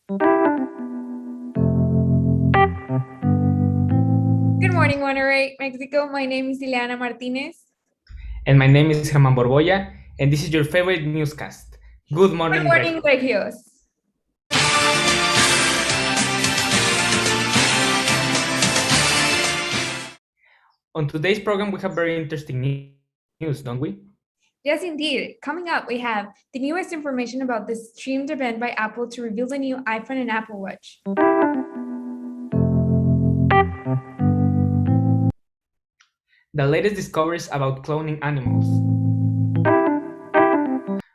Good morning, Monterrey, Mexico. My name is Ileana Martinez. And my name is Germán Borbolla, and this is your favorite newscast. Good morning, Good morning, Regio. Regios. On today's program, we have very interesting news, don't we? Yes, indeed. Coming up, we have the newest information about the streamed event by Apple to reveal the new iPhone and Apple Watch. The latest discoveries about cloning animals.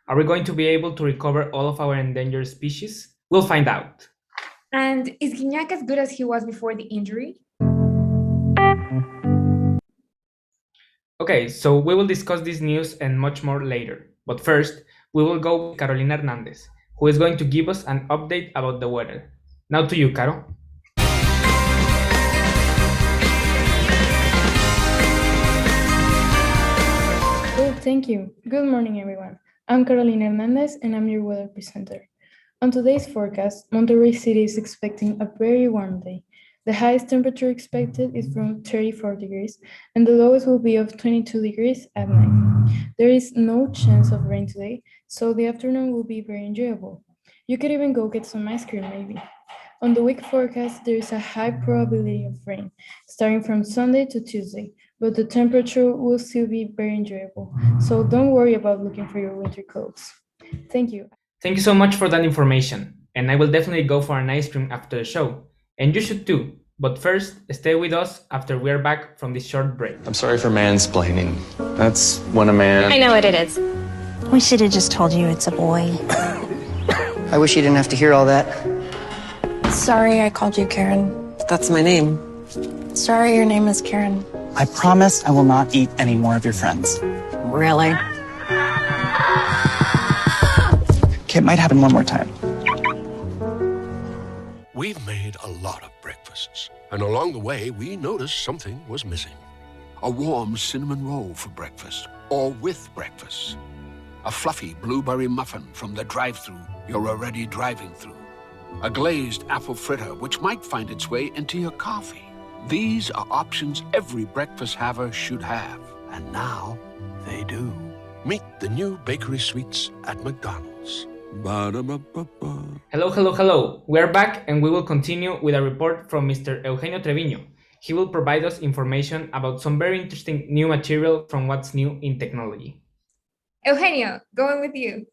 Are we going to be able to recover all of our endangered species? We'll find out. And is Guignac as good as he was before the injury? Okay, so we will discuss this news and much more later. But first, we will go with Carolina Hernandez, who is going to give us an update about the weather. Now to you, Caro. Oh, thank you. Good morning, everyone. I'm Carolina Hernandez, and I'm your weather presenter. On today's forecast, Monterrey City is expecting a very warm day. The highest temperature expected is from 34 degrees, and the lowest will be of 22 degrees at night. There is no chance of rain today, so the afternoon will be very enjoyable. You could even go get some ice cream, maybe. On the week forecast, there is a high probability of rain, starting from Sunday to Tuesday, but the temperature will still be very enjoyable, so don't worry about looking for your winter clothes. Thank you. Thank you so much for that information, and I will definitely go for an ice cream after the show. And you should too. But first, stay with us after we are back from this short break. I'm sorry for mansplaining. That's when a man... I know what it is. We should have just told you it's a boy. I wish you didn't have to hear all that. Sorry I called you Karen. That's my name. Sorry your name is Karen. I promise I will not eat any more of your friends. Really? Okay, it might happen one more time. We've made a lot of breakfasts, and along the way, we noticed something was missing. A warm cinnamon roll for breakfast, or with breakfast. A fluffy blueberry muffin from the drive-thru you're already driving through. A glazed apple fritter, which might find its way into your coffee. These are options every breakfast haver should have, and now they do. Meet the new bakery sweets at McDonald's. Ba-da-ba-ba-ba. Hello. We are back and we will continue with a report from Mr. Eugenio Treviño. He will provide us information about some very interesting new material from what's new in technology. Eugenio, going with you.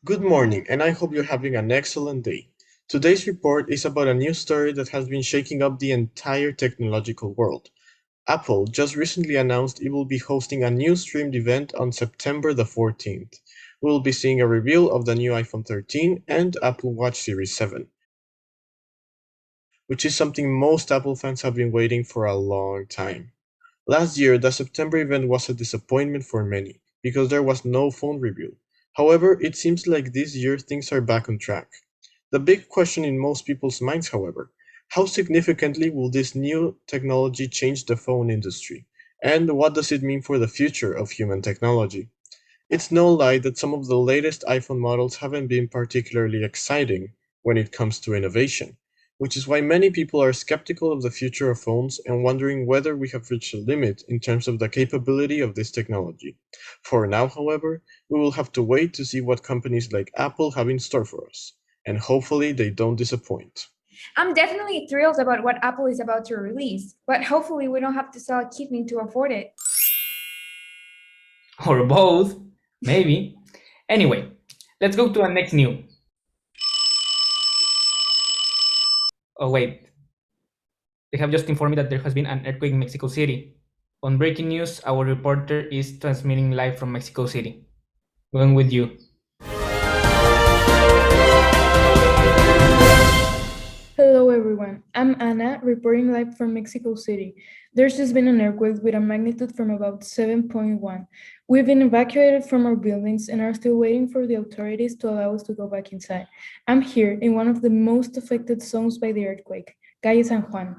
Good morning, and I hope you're having an excellent day. Today's report is about a new story that has been shaking up the entire technological world. Apple just recently announced it will be hosting a new streamed event on September the 14th. We will be seeing a reveal of the new iPhone 13 and Apple Watch Series 7, which is something most Apple fans have been waiting for a long time. Last year, the September event was a disappointment for many, because there was no phone reveal. However, it seems like this year things are back on track. The big question in most people's minds, however, how significantly will this new technology change the phone industry? And what does it mean for the future of human technology? It's no lie that some of the latest iPhone models haven't been particularly exciting when it comes to innovation, which is why many people are skeptical of the future of phones and wondering whether we have reached a limit in terms of the capability of this technology. For now, however, we will have to wait to see what companies like Apple have in store for us, and hopefully they don't disappoint. I'm definitely thrilled about what Apple is about to release, but hopefully we don't have to sell a kidney to afford it. Or both, maybe. Anyway, let's go to our next news. Oh wait, they have just informed me that there has been an earthquake in Mexico City. On breaking news, our reporter is transmitting live from Mexico City. Going with you. Hello, everyone. I'm Anna, reporting live from Mexico City. There's just been an earthquake with a magnitude from about 7.1. We've been evacuated from our buildings and are still waiting for the authorities to allow us to go back inside. I'm here in one of the most affected zones by the earthquake, Calle San Juan.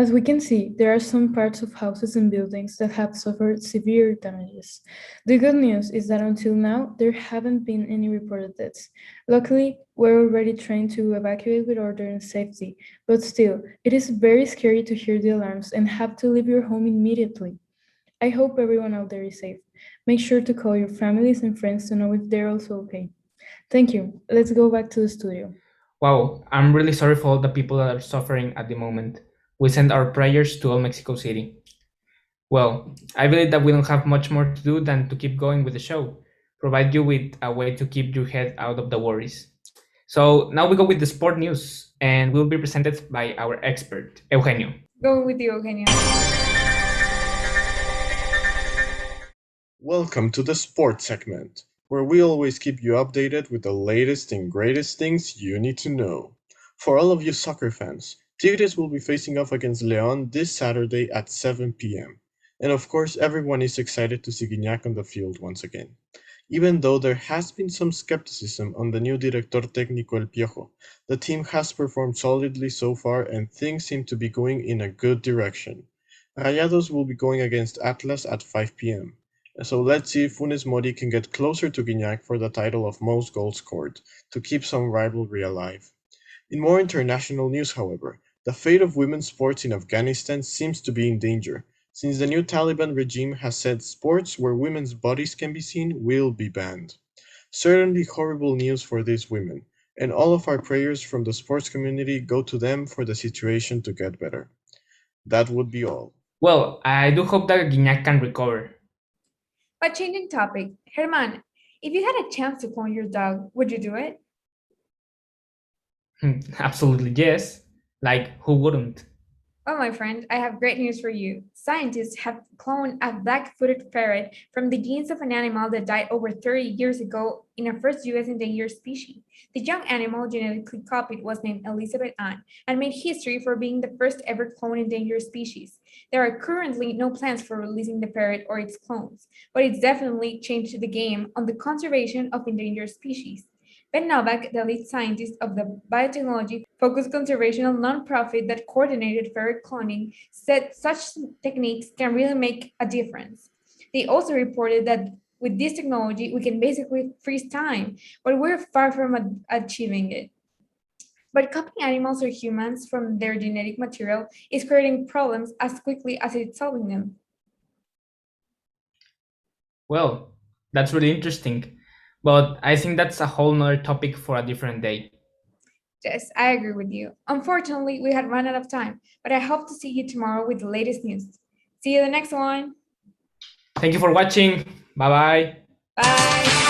As we can see, there are some parts of houses and buildings that have suffered severe damages. The good news is that until now, there haven't been any reported deaths. Luckily, we're already trained to evacuate with order and safety, but still, it is very scary to hear the alarms and have to leave your home immediately. I hope everyone out there is safe. Make sure to call your families and friends to know if they're also okay. Thank you. Let's go back to the studio. Wow, I'm really sorry for all the people that are suffering at the moment. We send our prayers to all Mexico City. Well, I believe that we don't have much more to do than to keep going with the show, provide you with a way to keep your head out of the worries. So now we go with the sport news, and will be presented by our expert, Eugenio. Go with you, Eugenio. Welcome to the sports segment, where we always keep you updated with the latest and greatest things you need to know. For all of you soccer fans, Tigres will be facing off against León this Saturday at 7 p.m. And of course, everyone is excited to see Guiñac on the field once again. Even though there has been some skepticism on the new Director Técnico El Piojo, the team has performed solidly so far and things seem to be going in a good direction. Rayados will be going against Atlas at 5 p.m. So let's see if Funes Mori can get closer to Guiñac for the title of most goals scored, to keep some rivalry alive. In more international news, however, the fate of women's sports in Afghanistan seems to be in danger, since the new Taliban regime has said sports where women's bodies can be seen will be banned. Certainly horrible news for these women, and all of our prayers from the sports community go to them for the situation to get better. That would be all. Well, I do hope that Guiñac can recover. But changing topic, Herman, if you had a chance to clone your dog, would you do it? Absolutely yes. Like, who wouldn't? Well, my friend, I have great news for you. Scientists have cloned a black-footed ferret from the genes of an animal that died over 30 years ago in a first U.S. endangered species. The young animal genetically copied was named Elizabeth Ann and made history for being the first ever cloned endangered species. There are currently no plans for releasing the ferret or its clones, but it's definitely changed the game on the conservation of endangered species. Ben Novak, the lead scientist of the biotechnology-focused conservational nonprofit that coordinated ferret cloning, said such techniques can really make a difference. They also reported that with this technology, we can basically freeze time, but we're far from achieving it. But copying animals or humans from their genetic material is creating problems as quickly as it's solving them. Well, that's really interesting. But I think that's a whole nother topic for a different day. Yes, I agree with you. Unfortunately, we had run out of time, but I hope to see you tomorrow with the latest news. See you the next one. Thank you for watching. Bye-bye. Bye.